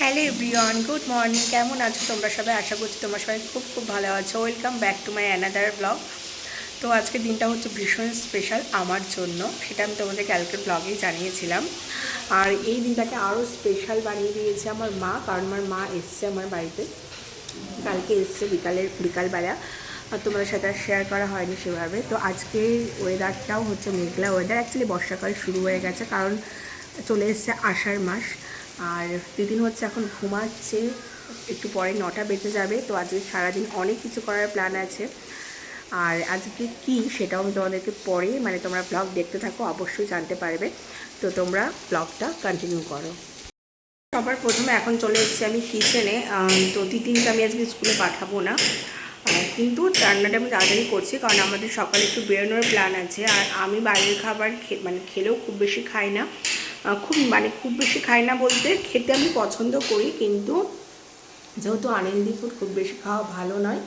Hello everyone, good morning. কেমন আছো তোমরা সবাই? আশা করছি তোমরা সবাই খুব খুব ভালো আছো। Welcome back to my another blog. তো আজকের দিনটা হচ্ছে ভীষণ স্পেশাল আমার জন্য, সেটা আমি তোমাদের কালকের ব্লগেই জানিয়েছিলাম। আর এই দিনটাকে আরও স্পেশাল বানিয়ে দিয়েছে আমার মা, কারণ আমার মা এসছে আমার বাড়িতে, কালকে এসছে বিকালবেলা। আর তোমাদের সাথে আর শেয়ার করা হয়নি সেভাবে। তো আজকের ওয়েদারটাও হচ্ছে মেঘলা ওয়েদার। অ্যাকচুয়ালি বর্ষাকাল শুরু হয়ে গেছে, কারণ চলে এসছে আষাঢ় মাস। আর দিদিন হচ্ছে এখন ঘুমাচ্ছে, একটু পরে 9টা বেজে যাবে। তো আজকে সারাদিন অনেক কিছু করার প্ল্যান আছে। আর আজকে কি সেটাও আমি তোমাদেরকে পরে, মানে তোমরা ব্লগ দেখতে থাকো, অবশ্যই জানতে পারবে। তো তোমরা ব্লগটা কন্টিনিউ করো। সবার প্রথমে এখন চলে এসেছি আমি কিচেনে। তো তিতিনকে আমি আজকে স্কুলে পাঠাবো না, কিন্তু রান্নাটা আমি তাড়াতাড়ি করছি, কারণ আমাদের সকালে একটু বেরোনোর প্ল্যান আছে। আর আমি বাইরের খাবার খেলেও খুব বেশি খাই না। খুব বেশি খাই না বলতে, খেতে আমি পছন্দ করি, কিন্তু যেহেতু আনহেলদি ফুড খুব বেশি খাওয়া ভালো নয়,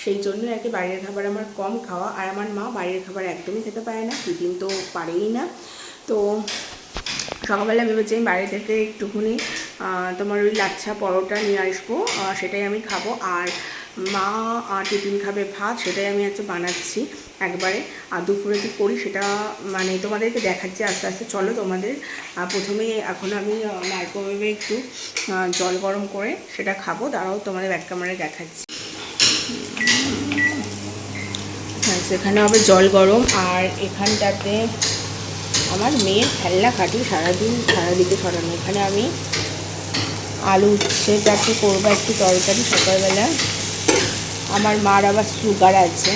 সেই জন্য আর কি বাইরের খাবার আমার কম খাওয়া। আর আমার মা বাইরের খাবার একদমই খেতে পারে না, তিতিন তো পারেই না। তো সকালবেলা ভেবেছি আমি বাইরে থেকে একটুখানি তোমার ওই লাচ্ছা পরোটা নিয়ে আসবো, সেটাই আমি খাবো। আর মা টিফিন খাবে ভাত, সেটাই আমি আজকে বানাচ্ছি একবারে। আর দুপুরে কী করি সেটা মানে তোমাদেরকে দেখাচ্ছি আস্তে আস্তে। চলো তোমাদের প্রথমে এখন আমি মাইক্রোওয়েভে একটু জল গরম করে সেটা খাবো, দাঁড়াও তোমাদের ব্যাক ক্যামেরায় দেখাচ্ছি। হ্যাঁ, সেখানে হবে জল গরম। আর এখানটাতে আমার মেয়ের খেলনা খাটি সারাদিকে সরানো। এখানে আমি আলু উচ্ছেটাকে করবো একটু তরকারি সকালবেলা। আমার মার আবার সুগার আছে।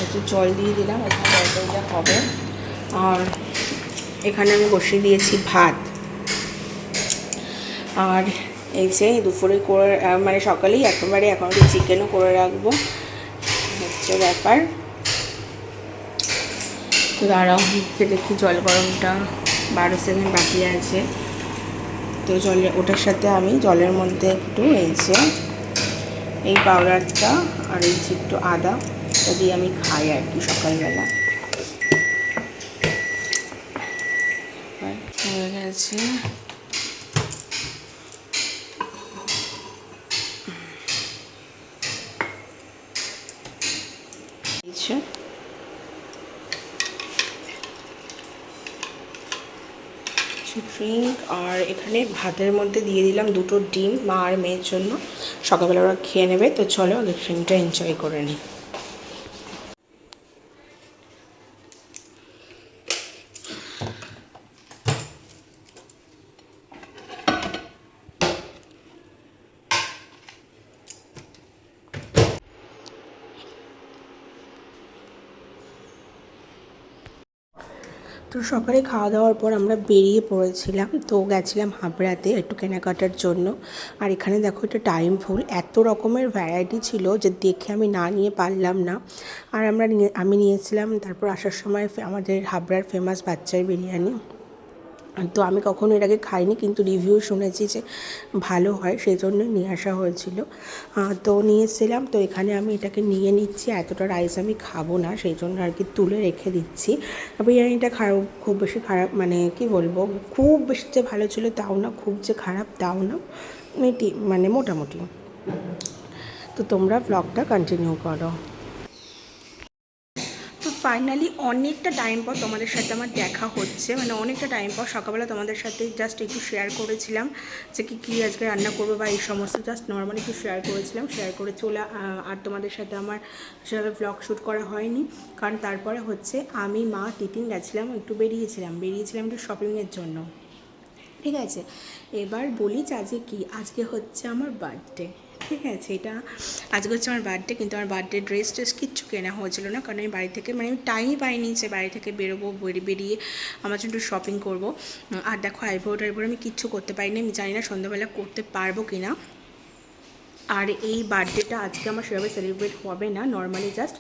একটু জল দিয়ে দিলাম, ওখানে তরকারিটা হবে। আর এখানে আমি বসিয়ে দিয়েছি ভাত। আর এই যে দুপুরে করে মানে সকালেই একেবারে এখন একটু চিকেনও করে রাখবো, হচ্ছে ব্যাপার। তো দাঁড়াও দেখি, জল গরমটা 12 সেকেন্ড বাকি আছে। তো ওটার সাথে আমি জলের মধ্যে একটু এই পাউডারটা আর একটু আদা দিয়ে আমি খাই আর কি সকালবেলা। হয়ে গেছে। ড্রিঙ্ক। আর এখানে ভাতের মধ্যে দিয়ে দিলাম 2টো ডিম, মা আর মেয়ের জন্য, সকালবেলা ওরা খেয়ে নেবে। তো চলো আগে ড্রিঙ্কটা এনজয় করে নিই। তো সকালে খাওয়া দাওয়ার পর আমরা বেরিয়ে পড়েছিলাম। তো গেছিলাম হাবড়াতে একটু কেনাকাটার জন্য। আর এখানে দেখো এটা টাইম ফুল, এত রকমের ভ্যারাইটি ছিল যে দেখে আমি না নিয়ে পারলাম না। আর আমি নিয়েছিলাম তারপর আসার সময় আমাদের হাবড়ার ফেমাস বাচ্চার বিরিয়ানি। তো আমি কখনো এর আগে খাইনি, কিন্তু রিভিউ শুনেছি যে ভালো হয়, সেই জন্যই নিয়ে আসা হয়েছিল। তো নিয়েছিলাম। তো এখানে আমি এটাকে নিয়ে নিচ্ছি, এতটা রাইস আমি খাবো না, সেই জন্য আর কি তুলে রেখে দিচ্ছি। বিরিয়ানিটা খুব বেশি খারাপ, মানে কি বলবো, খুব বেশি যে ভালো ছিল তাও না, খুব যে খারাপ তাও না, মানে মোটামুটি। তো তোমরা ব্লগটা কন্টিনিউ করো। তো ফাইনালি অনেকটা টাইম পর তোমাদের সাথে আমার দেখা হচ্ছে, মানে অনেকটা টাইম পর। সকালবেলা তোমাদের সাথে জাস্ট একটু শেয়ার করেছিলাম যে কী আজকে রান্না করবো বা এই সমস্ত, জাস্ট নর্মালি একটু শেয়ার করেছিলাম, শেয়ার করে চলে। আর তোমাদের সাথে আমার সেভাবে ব্লগ শ্যুট করা হয়নি, কারণ তারপরে হচ্ছে আমি মা তিতিন গেছিলাম, একটু বেরিয়েছিলাম একটু শপিংয়ের জন্য, ঠিক আছে। এবার বলি যে আজকে হচ্ছে আমার বার্থডে, ঠিক আছে। আজকে হচ্ছে আমার বার্থডে, কিন্তু আমার বার্থডে ড্রেস কিচ্ছু কেনা হয়েছিল না, কারণ আমি বাড়ি থেকে, মানে আমি টাইমই পাইনি যে বাড়ি থেকে বেরোবো, বেরিয়ে আমার জন্য একটু শপিং করবো। আর দেখো আইব্রো আমি কিচ্ছু করতে পারিনি, আমি জানি না সন্ধ্যাবেলা করতে পারবো কি না। আর এই বার্থডেটা আজকে আমার সেভাবে সেলিব্রেট হবে না, নর্মালি জাস্ট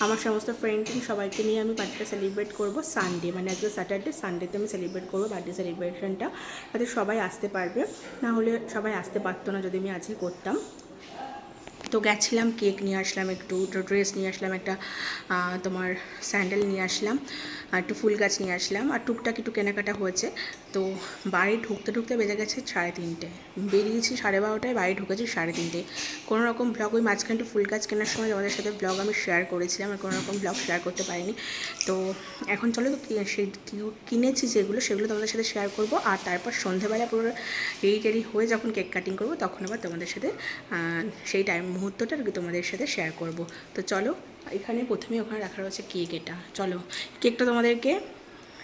আমার সমস্ত ফ্রেন্ড সবাইকে নিয়ে আমি বার্থডেটা সেলিব্রেট করবো সানডে, মানে আজকে স্যাটারডে, সানডেতে আমি সেলিব্রেট করবো বার্থডে সেলিব্রেশনটা, যাতে সবাই আসতে পারবে। না হলে সবাই আসতে পারতো না যদি আমি আজকে করতাম। তো গেছিলাম, কেক নিয়ে আসলাম, একটু ড্রেস নিয়ে আসলাম, একটা তোমার স্যান্ডেল নিয়ে আসলাম, আর একটু ফুল গাছ নিয়ে আসলাম, আর টুকটাক একটু কেনাকাটা হয়েছে। তো বাড়ি ঢুকতে ঢুকতে বেজে গেছে 3:30। বেরিয়েছি 12:30, বাড়ি ঢুকেছি 3:30। কোনো রকম ব্লগ, ওই মাঝখানে একটু ফুল গাছ কেনার সময় আমাদের সাথে ব্লগ আমি শেয়ার করেছিলাম, আর কোনো রকম ব্লগ শেয়ার করতে পারিনি। তো এখন চলো তো সেই কিনেছি যেগুলো, সেগুলো তোমাদের সাথে শেয়ার করব। আর তারপর সন্ধেবেলা পুরো রেডি হয়ে যখন কেক কাটিং করব, তখন আবার তোমাদের সাথে সেই মুহূর্তটা আর কি তোমাদের সাথে শেয়ার করব। তো চলো, এখানে প্রথমে ওখানে রাখা রয়েছে কেক। এটা চলো কেকটা তোমাদেরকে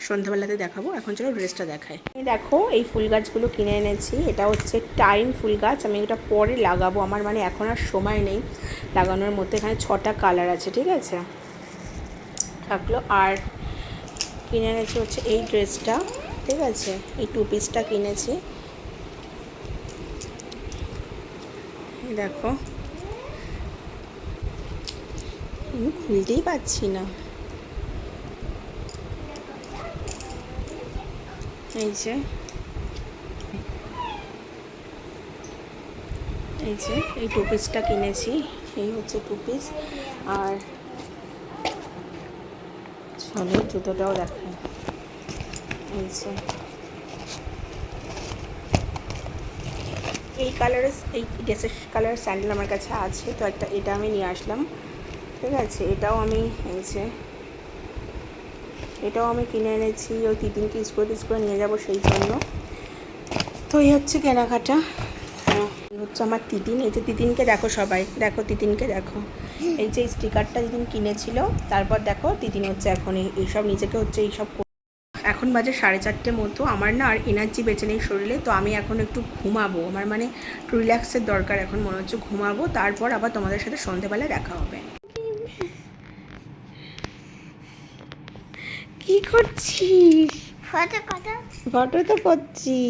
সন্ধ্যাবেলাতে দেখাবো। এখন চলো ড্রেসটা দেখাই। দেখো, এই ফুল গাছগুলো কিনে এনেছি। এটা হচ্ছে টাইম ফুল গাছ। আমি এটা পরে লাগাবো, আমার মানে এখন আর সময় নেই লাগানোর মধ্যে। এখানে 6টা কালার আছে, ঠিক আছে, থাকলো। আর কিনে এনেছি হচ্ছে এই ড্রেসটা, ঠিক আছে, এই 2 পিসটা কিনেছি। দেখো, আমি খুলতেই পারছি না। এই যে এই 2 পিসটা কিনেছি। এই হচ্ছে 2 পিস। আর চলো জুতোটাও দেখাই। এই যে এই কালারের, এই ড্রেসের কালার স্যান্ডেল আমার কাছে আছে, তো এটা আমি নিয়ে আসলাম, ঠিক আছে। এটাও আমি কিনে এনেছি, ওই তিতিনকে স্কুলে নিয়ে যাবো সেই জন্য। তো এই হচ্ছে কেনাকাটা। হচ্ছে আমার তিতিন। এই যে তিতিনকে দেখো, সবাই দেখো, তিতিনকে দেখো। এই যে স্টিকারটা তিতিন কিনেছিল, তারপর দেখো তিতিন হচ্ছে এখন এইসব নিজেকে হচ্ছে এইসব। এখন বাজে 4:30 মতো। আমার না আর এনার্জি বেঁচে নেই শরীরে, তো আমি এখন একটু ঘুমাবো। আমার মানে একটু রিল্যাক্সের দরকার এখন, মনে হচ্ছে ঘুমাবো। তারপর আবার তোমাদের সাথে সন্ধেবেলা দেখা হবে। কি করছিস? ফটো তো করছি।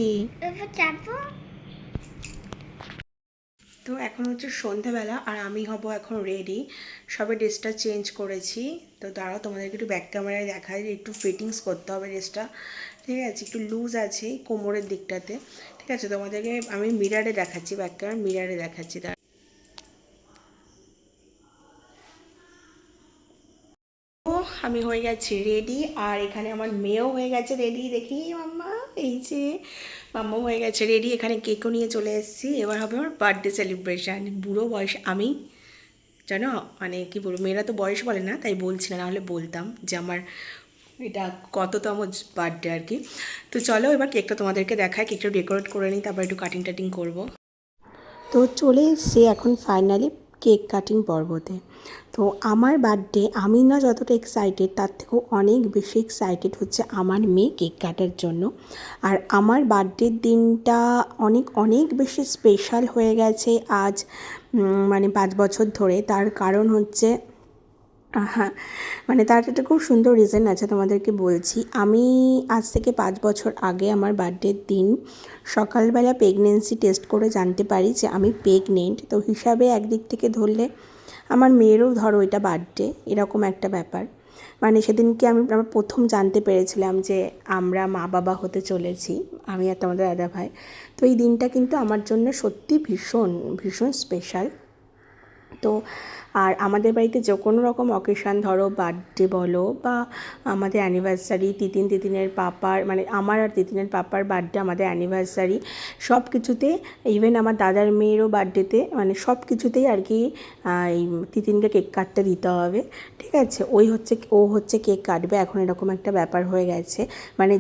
তো এখন হচ্ছে সন্ধেবেলা, আর আমি হব এখন রেডি। সবে ড্রেসটা চেঞ্জ করেছি। তো দাঁড়াও, তোমাদেরকে একটু ব্যাক ক্যামেরায় দেখাই। একটু ফিটিংস করতে হবে ড্রেসটা, ঠিক আছে। একটু লুজ আছে কোমরের দিকটাতে, ঠিক আছে। তোমাদেরকে আমি মিরারে দেখাচ্ছি, ব্যাক ক্যামেরা মিরারে দেখাচ্ছি। আমি হয়ে গেছি রেডি, আর এখানে আমার মেয়েও হয়ে গেছে রেডি। দেখি মাম্মা, এই যে মাম্মাও হয়ে গেছে রেডি। এখানে কেকও নিয়ে চলে এসেছি। এবার হবে আমার বার্থডে সেলিব্রেশান। বুড়ো বয়স আমি, জানো, মানে কি বলবো, মেয়েরা তো বয়স বলে না, তাই বলছি না, নাহলে বলতাম যে আমার এটা কততম বার্থডে আর কি। তো চলো এবার কেকটা তোমাদেরকে দেখায়, কেকটা ডেকোরেট করে নিই, তারপর একটু কাটিং টাটিং করবো। তো চলে এসছি এখন ফাইনালি কেক কাটিং পর্বতে। তো আমার বার্থডে, আমি না যতটা এক্সাইটেড, তার থেকেও অনেক বেশি এক্সাইটেড হচ্ছে আমার মেয়ে কেক কাটার জন্য। আর আমার বার্থডের দিনটা অনেক অনেক বেশি স্পেশাল হয়ে গেছে আজ, মানে 5 বছর ধরে। তার কারণ হচ্ছে, হ্যাঁ, মানে তার একটা খুব সুন্দর রিজন আছে, তোমাদেরকে বলছি। আমি আজ থেকে 5 বছর আগে আমার বার্থডের দিন সকালবেলা প্রেগনেন্সি টেস্ট করে জানতে পারি যে আমি প্রেগনেন্ট। তো হিসাবে একদিক থেকে ধরলে আমার মেয়েরও ধরো এটা বার্থডে, এরকম একটা ব্যাপার। মানে সেদিনকে আমরা প্রথম জানতে পেরেছিলাম যে আমরা মা বাবা হতে চলেছি, আমি আর তোমাদের দাদা ভাই। তো এই দিনটা কিন্তু আমার জন্য সত্যি ভীষণ ভীষণ স্পেশাল। তো আর আমাদের বাড়িতে যে কোনো রকম অকেশান, ধরো বার্থডে বলো বা আমাদের অ্যানিভার্সারি, তিতিনের পাপার, মানে আমার আর তিতিনের পাপার বার্থডে, আমাদের অ্যানিভার্সারি, সব কিছুতে, ইভেন আমার দাদার মেয়েরও বার্থডেতে, মানে সব কিছুতেই আর কি এই তিতিনকে কেক কাটতে দিতে হবে, ঠিক আছে। ও হচ্ছে কেক কাটবে এখন, এরকম একটা ব্যাপার হয়ে গেছে। মানে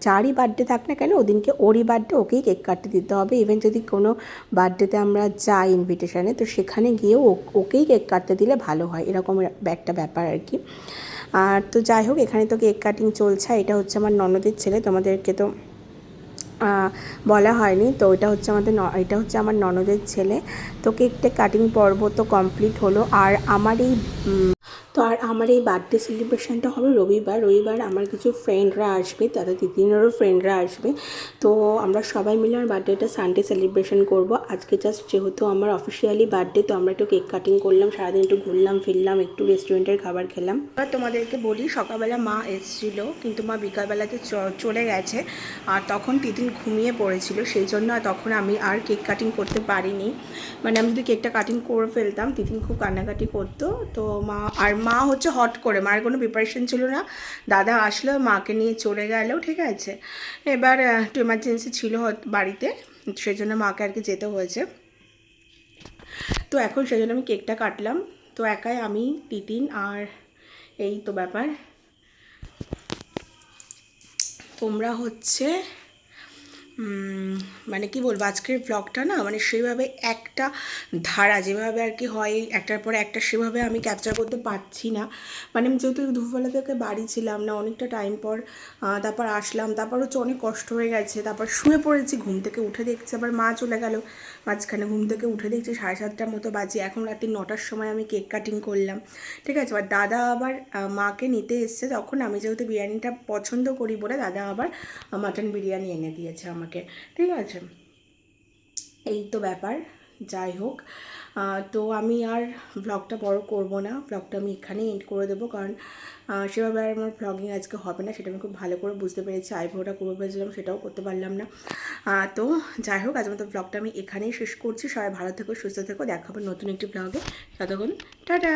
যারই বার্থডে থাক না কেন, ওদিনকে ওরই বার্থডে, ওকেই কেক কাটতে দিতে হবে। ইভেন যদি কোনো বার্থডেতে আমরা যাই ইনভিটেশানে, তো সেখানে গিয়েও ওকেই কেক কাটতে দিলে ভালো হয়, এরকম একটা ব্যাপার আর কি। আর তো যাই হোক, এখানে তো কেক কাটিং চলছে। এটা হচ্ছে আমার ননদের ছেলে, তোমাদেরকে তো বলা হয়নি। তো এটা হচ্ছে আমার ননদের ছেলে। তো কেকটা কাটিং পর্ব তো কমপ্লিট হলো। আর আমার এই তো আর আমার এই বার্থডে সেলিব্রেশনটা হবে রবিবার আমার কিছু ফ্রেন্ডরা আসবে, তাদের তিতিনেরও ফ্রেন্ডরা আসবে। তো আমরা সবাই মিলে আমার বার্থডেটা সানডে সেলিব্রেশন করব। আজকে জাস্ট যেহেতু আমার অফিসিয়ালি বার্থডে, তো আমরা একটু কেক কাটিং করলাম, সারাদিন একটু ঘুরলাম ফিরলাম, একটু রেস্টুরেন্টের খাবার খেলাম। এবার তোমাদেরকে বলি, সকালবেলা মা এসেছিল কিন্তু মা বিকালবেলাতে চলে গেছে, আর তখন তিতিন ঘুমিয়ে পড়েছিল, সেই জন্য তখন আমি আর কেক কাটিং করতে পারিনি। মানে আমি যদি কেকটা কাটিং করে ফেলতাম, তিতিন খুব কান্নাকাটি করতো। তো মা হচ্ছে হট করে, মার কোনো প্রিপারেশন ছিল না, দাদা আসলো মাকে নিয়ে চলে গেল, ঠিক আছে। এবার একটু এমার্জেন্সি ছিল বাড়িতে, সেই জন্য মাকে আর কি যেতে হয়েছে। তো এখন সেই জন্য আমি কেকটা কাটলাম, তো একাই আমি, তিতিন, আর এই তো ব্যাপার। তোমরা হচ্ছে মানে কি বলবো, আজকের ব্লগটা না মানে সেইভাবে একটা ধারা যেভাবে আর কি হয় একটার পরে একটা, সেভাবে আমি ক্যাপচার করতে পারছি না। মানে আমি যেহেতু দুপুরবেলা থেকে বাড়ি ছিলাম না, অনেকটা টাইম পর তারপর আসলাম, তারপর হচ্ছে অনেক কষ্ট হয়ে গেছে, তারপর শুয়ে পড়েছি, ঘুম থেকে উঠে দেখছি আবার মা চলে গেল মাঝখানে, ঘুম থেকে উঠে দেখছি 7:30টার মতো বাজে, এখন রাত্রি 9টার সময় আমি কেক কাটিং করলাম, ঠিক আছে। এবার দাদা আবার মাকে নিতে এসছে, তখন আমি যেহেতু বিরিয়ানিটা পছন্দ করি বলে দাদা আবার মাটন বিরিয়ানি এনে দিয়েছে আমাকে, ঠিক আছে। এই তো ব্যাপার, যাই হোক। তো আমি আর ব্লগটা বড় করব না, ব্লগটা আমি এখানেই এন্ড করে দেবো, কারণ সেভাবে আর আমার ব্লগিং আজকে হবে না, সেটা আমি খুব ভালো করে বুঝতে পেরেছি। আইব্রোটা করবো ভেবেছিলাম, সেটাও করতে পারলাম না। তো যাই হোক, আজ মতো ব্লগটা আমি এখানেই শেষ করছি। সবাই ভালো থেকো, সুস্থ থেকো, দেখা হবে নতুন একটি ব্লগে। ততক্ষণ টাটা।